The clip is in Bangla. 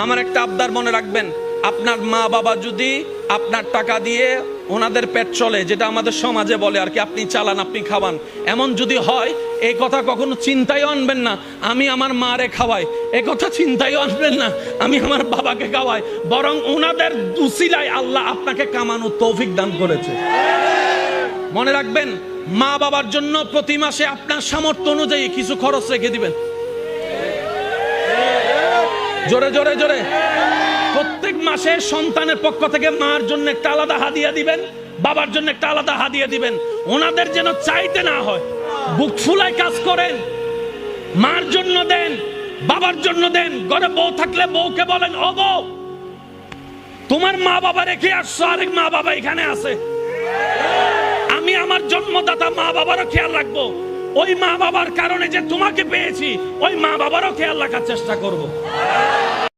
আমার একটা আবদার মনে রাখবেন, আপনার মা বাবা যদি আপনার টাকা দিয়ে ওনাদের পেট চলে, যেটা আমাদের সমাজে বলে আর কি, আপনি চালান আপনি খাওয়ান, এমন যদি হয় এই কথা কখনো চিন্তায় আনবেন না আমি আমার মারে খাওয়াই, এ কথা চিন্তায় আনবেন না আমি আমার বাবাকে খাওয়াই, বরং ওনাদের উসিলায় আল্লাহ আপনাকে কামানোর তৌফিক দান করেছে। মনে রাখবেন, মা বাবার জন্য প্রতি মাসে আপনার সামর্থ্য অনুযায়ী কিছু খরচ রেখে দিবেন। জোরে জোরে জোরে প্রত্যেক মাসে সন্তানের পক্ষ থেকে মার জন্য একটা আলাদা হাদিয়া দিবেন, বাবার জন্য একটা আলাদা হাদিয়া দিবেন। ওনাদের যেন চাইতে না হয়, বুক ফুলায় কাজ করেন, মার জন্য দেন, বাবার জন্য দেন। ঘরে বউ থাকলে বউকে বলেন, ও বউ, তোমার মা বাবা রেখে আসছো, আরেক মা বাবা এখানে আছে, আমি আমার জন্মদাতা মা বাবারও খেয়াল রাখবো। ওই মা বাবার কারণে যে তোমাকে পেয়েছি, ওই মা বাবারও খেয়াল রাখার চেষ্টা করব।